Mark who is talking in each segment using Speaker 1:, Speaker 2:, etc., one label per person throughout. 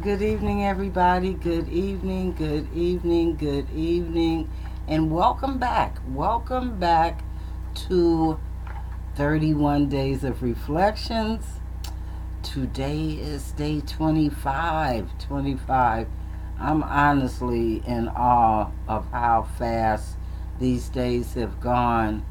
Speaker 1: Good evening, everybody. Good evening, good evening, good evening, and welcome back. Welcome back to 31 Days of Reflections. Today is day 25. 25. I'm honestly in awe of how fast these days have gone.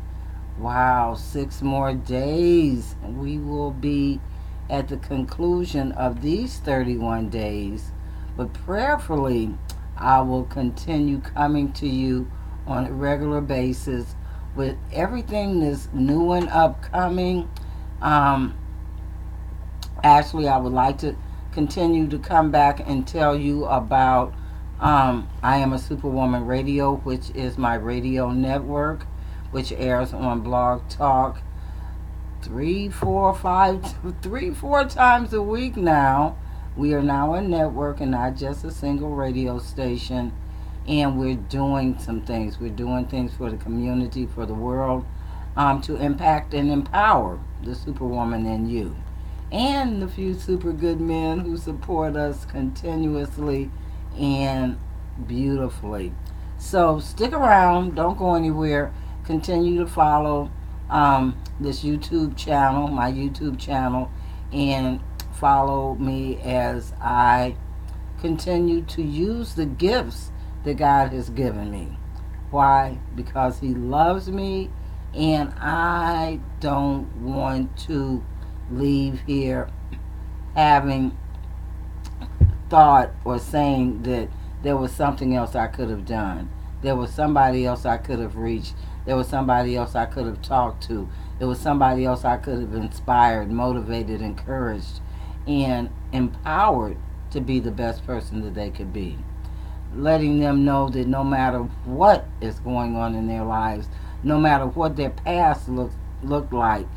Speaker 1: Wow, 6 more days. We will be at the conclusion of these 31 days. But prayerfully, I will continue coming to you on a regular basis with everything that's new and upcoming. Um, Actually, I would like to continue to come back and tell you about I Am a Superwoman Radio, which is my radio network, which airs on Blog Talk three, four, five, 3, 4 times a week now. We are now a network and not just a single radio station. And we're doing some things. We're doing things for the community, for the world, to impact and empower the superwoman in you. And the few super good men who support us continuously and beautifully. So stick around. Don't go anywhere. Continue to follow this YouTube channel, my YouTube channel, and follow me as I continue to use the gifts that God has given me. Why? Because He loves me, and I don't want to leave here having thought or saying that there was something else I could have done. There was somebody else I could have reached. There was somebody else I could have talked to. There was somebody else I could have inspired, motivated, encouraged, and empowered to be the best person that they could be. Letting them know that no matter what is going on in their lives, no matter what their past looked like,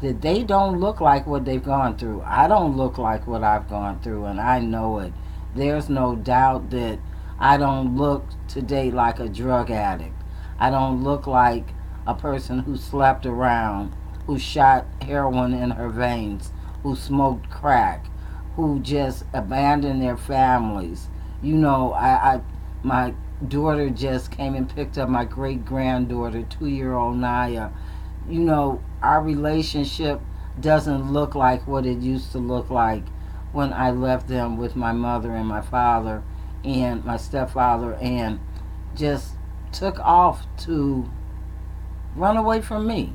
Speaker 1: that they don't look like what they've gone through. I don't look like what I've gone through, and I know it. There's no doubt that I don't look today like a drug addict. I don't look like a person who slept around, who shot heroin in her veins, who smoked crack, who just abandoned their families. My daughter just came and picked up my great granddaughter, 2-year-old Naya. Our relationship doesn't look like what it used to look like when I left them with my mother and my father and my stepfather and just took off to run away from me.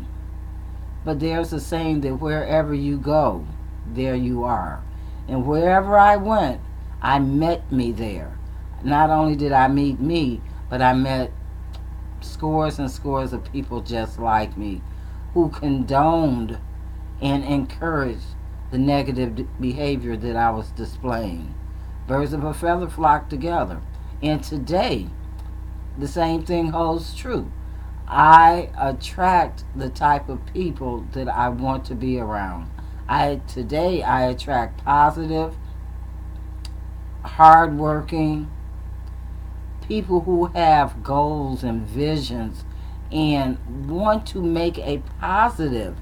Speaker 1: But there's a saying that wherever you go, there you are. And wherever I went, I met me there. Not only did I meet me, but I met scores and scores of people just like me who condoned and encouraged the negative behavior that I was displaying. Birds of a feather flock together. And today, the same thing holds true. I attract the type of people that I want to be around. Today I attract positive, hardworking people who have goals and visions and want to make a positive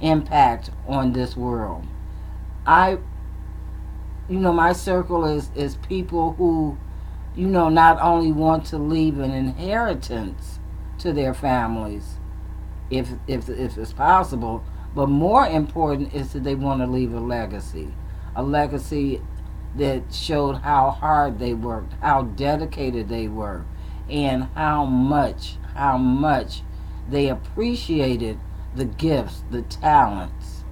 Speaker 1: impact on this world. My circle is people who, not only want to leave an inheritance to their families, if it's possible, but more important is that they want to leave a legacy that showed how hard they worked, how dedicated they were, and how much they appreciated the gifts, the talents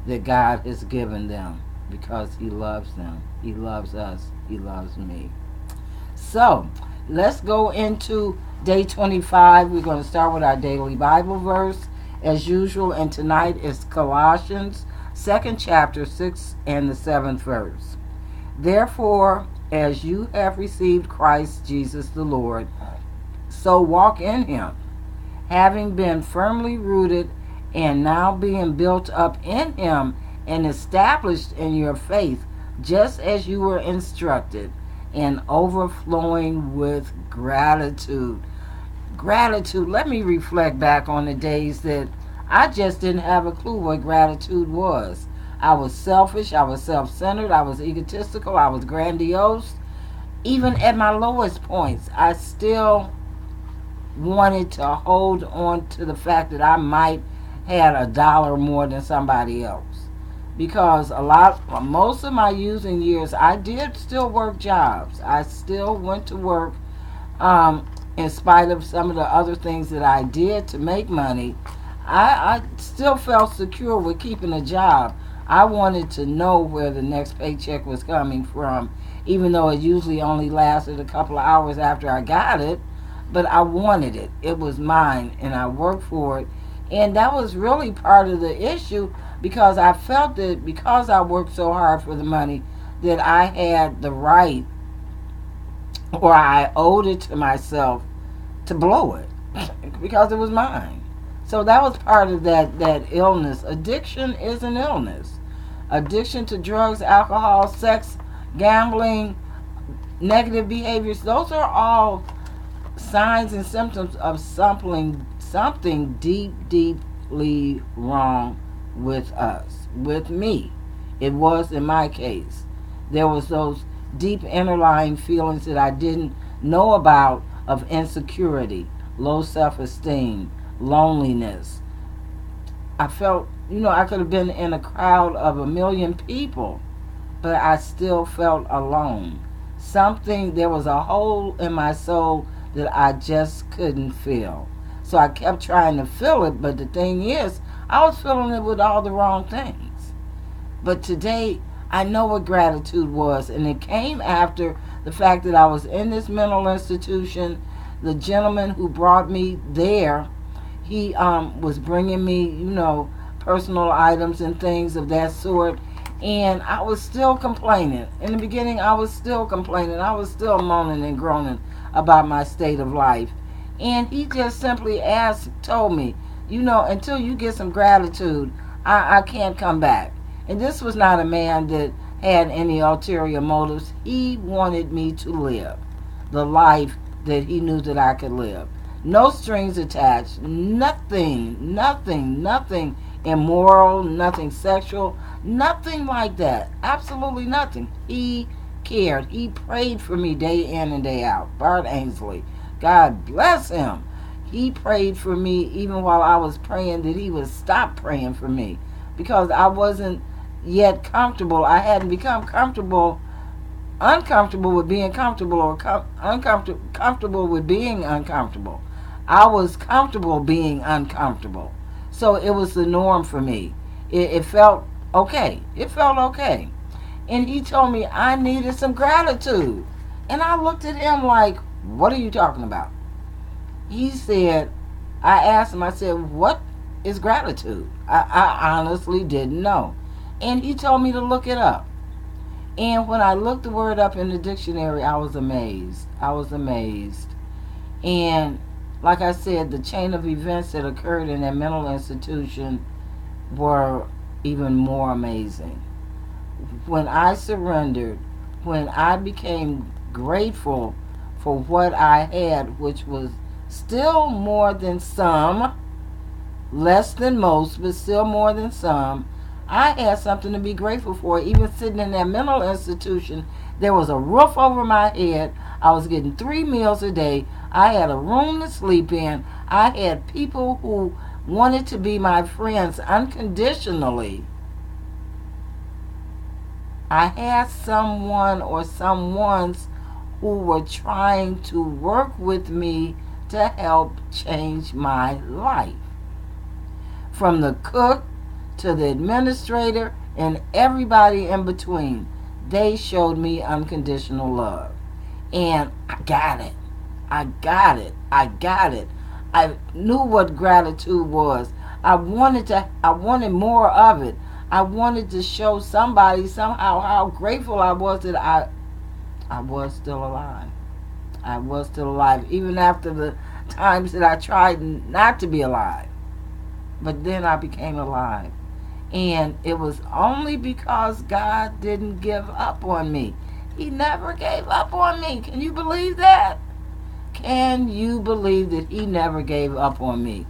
Speaker 1: that God has given them because He loves them. He loves us. He loves me. So, let's go into day 25. We're going to start with our daily Bible verse as usual, and tonight is Colossians 2nd chapter 6 and the 7th verse. Therefore, as you have received Christ Jesus the Lord, so walk in Him, having been firmly rooted and now being built up in Him and established in your faith, just as you were instructed, and overflowing with gratitude. Gratitude. Let me reflect back on the days that I just didn't have a clue what gratitude was. I was selfish. I was self-centered. I was egotistical. I was grandiose. Even at my lowest points, I still wanted to hold on to the fact that I might had a dollar more than somebody else. Because most of my using years, I did still work jobs. I still went to work, in spite of some of the other things that I did to make money. I still felt secure with keeping a job. I wanted to know where the next paycheck was coming from, even though it usually only lasted a couple of hours after I got it. But I wanted it. It was mine, and I worked for it. And that was really part of the issue, because I felt that because I worked so hard for the money, that I had the right, or I owed it to myself, to blow it because it was mine. So that was part of that illness. Addiction is an illness. Addiction to drugs, alcohol, sex, gambling, negative behaviors, those are all signs and symptoms of something deeply wrong with us, with me. It was in my case. There was those deep underlying feelings that I didn't know about, of insecurity, low self-esteem, loneliness. I felt, I could have been in a crowd of a million people, but I still felt alone. There was a hole in my soul that I just couldn't fill. So I kept trying to fill it, but the thing is, I was filling it with all the wrong things. But today, I know what gratitude was, and it came after the fact that I was in this mental institution. The gentleman who brought me there, he was bringing me, personal items and things of that sort, and I was still complaining. In the beginning, I was still complaining. I was still moaning and groaning about my state of life. And he just simply told me, until you get some gratitude, I can't come back. And this was not a man that had any ulterior motives. He wanted me to live the life that he knew that I could live. No strings attached, nothing immoral, nothing sexual, nothing like that. Absolutely nothing. He cared. He prayed for me day in and day out. Bart Ainsley, God bless him. He prayed for me even while I was praying that he would stop praying for me, because I wasn't yet comfortable. I hadn't become uncomfortable with being comfortable, or comfortable with being uncomfortable. I was comfortable being uncomfortable. So it was the norm for me. It felt okay. It felt okay. And he told me I needed some gratitude. And I looked at him like, what are you talking about? He said, I asked him, I said, what is gratitude? I honestly didn't know. And he told me to look it up. And when I looked the word up in the dictionary, I was amazed. I was amazed. And like I said, the chain of events that occurred in that mental institution were even more amazing. When I surrendered, when I became grateful for what I had, which was still more than some, less than most, but still more than some, I had something to be grateful for. Even sitting in that mental institution, there was a roof over my head. I was getting 3 meals a day. I had a room to sleep in. I had people who wanted to be my friends unconditionally. I had someone or someones who were trying to work with me to help change my life. From the cook to the administrator and everybody in between, they showed me unconditional love. And I got it. I got it. I got it. I knew what gratitude was. I wanted more of it. I wanted to show somebody somehow how grateful I was that I was still alive. I was still alive, even after the times that I tried not to be alive. But then I became alive. And it was only because God didn't give up on me. He never gave up on me. Can you believe that? Can you believe that he never gave up on me?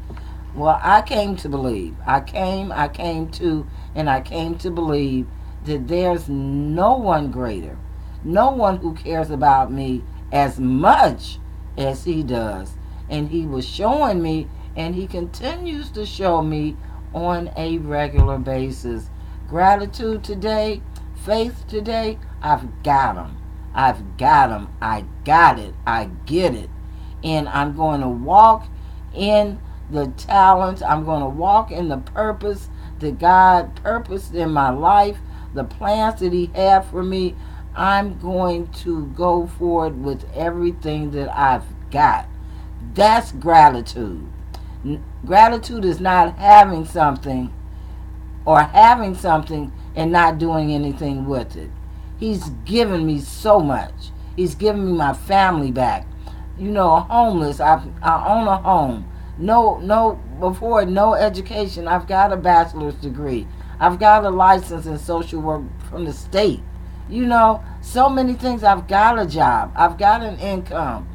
Speaker 1: Well, I came to believe. I came to And I came to believe that there's no one greater, no one who cares about me as much as he does. And he was showing me, and he continues to show me on a regular basis. Gratitude today, faith today, I've got them. I've got them. I got it. I get it. And I'm going to walk in the talents. I'm going to walk in the purpose that God purposed in my life, the plans that He had for me. I'm going to go forward with everything that I've got. That's gratitude. Gratitude is not having something or having something and not doing anything with it. He's given me so much. He's given me my family back. Homeless. I own a home. Before no education. I've got a bachelor's degree. I've got a license in social work from the state. So many things. I've got a job. I've got an income.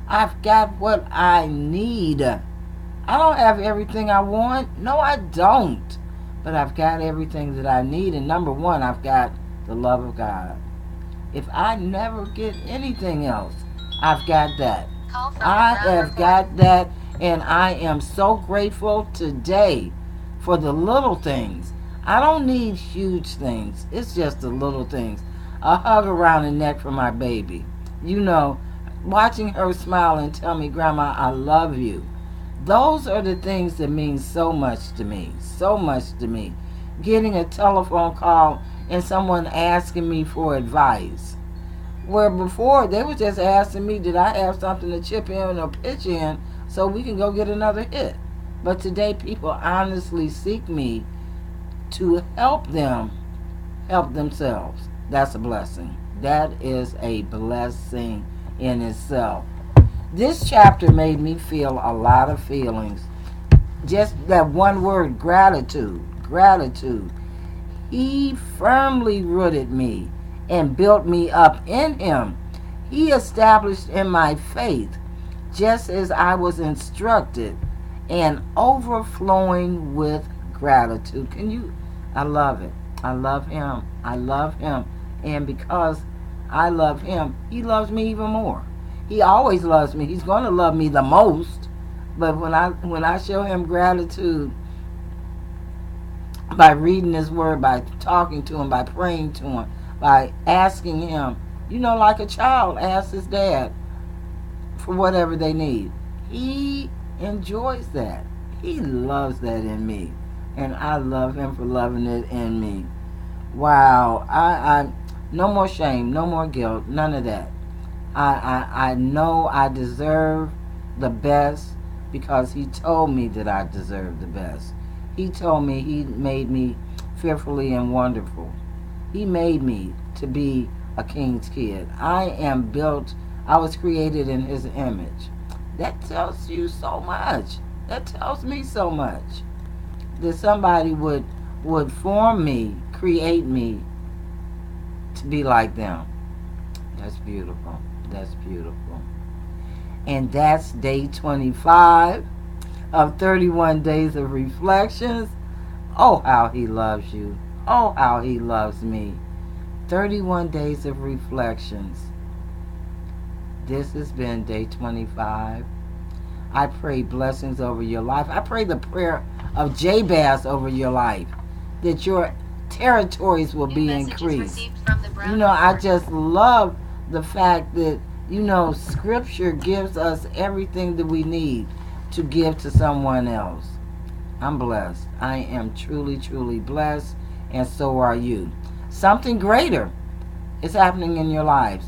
Speaker 1: I've got what I need. I don't have everything I want. No, I don't. But I've got everything that I need. And number one, I've got the love of God. If I never get anything else, I've got that. I have got that. And I am so grateful today for the little things. I don't need huge things. It's just the little things. A hug around the neck for my baby. Watching her smile and tell me, Grandma, I love you. Those are the things that mean so much to me. So much to me. Getting a telephone call and someone asking me for advice. Where before, they were just asking me, did I have something to chip in or pitch in so we can go get another hit? But today, people honestly seek me to help them help themselves. That's a blessing. That is a blessing in itself. This chapter made me feel a lot of feelings. Just that one word, gratitude. Gratitude. He firmly rooted me and built me up in Him. He established in my faith, just as I was instructed, and overflowing with gratitude. I love it. I love Him. I love Him. And because I love Him, He loves me even more. He always loves me. He's going to love me the most. But when I show Him gratitude by reading His Word, by talking to Him, by praying to Him, by asking Him, like a child asks his dad for whatever they need. He enjoys that. He loves that in me. And I love Him for loving it in me. Wow. I no more shame, no more guilt, none of that. I know I deserve the best because He told me that I deserve the best. He told me He made me fearfully and wonderful. He made me to be a king's kid. I was created in His image. That tells you so much. That tells me so much. That somebody would form me, create me to be like them. That's beautiful. That's beautiful. And that's day 25 of 31 days of reflections. Oh, how He loves you. Oh, how He loves me. 31 days of reflections. This has been day 25. I pray blessings over your life. I pray the prayer of Jabez over your life, that your territories will be increased. I just love the fact that, Scripture gives us everything that we need to give to someone else. I'm blessed. I am truly, truly blessed, and so are you. Something greater is happening in your lives.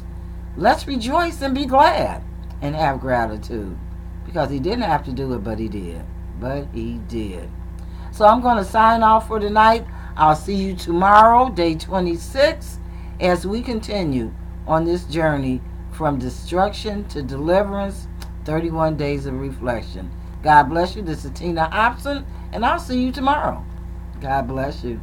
Speaker 1: Let's rejoice and be glad and have gratitude, because He didn't have to do it, but He did. But He did. So I'm going to sign off for tonight. I'll see you tomorrow, day 26, as we continue on this journey from destruction to deliverance, 31 days of reflection. God bless you. This is Tina Hobson, and I'll see you tomorrow. God bless you.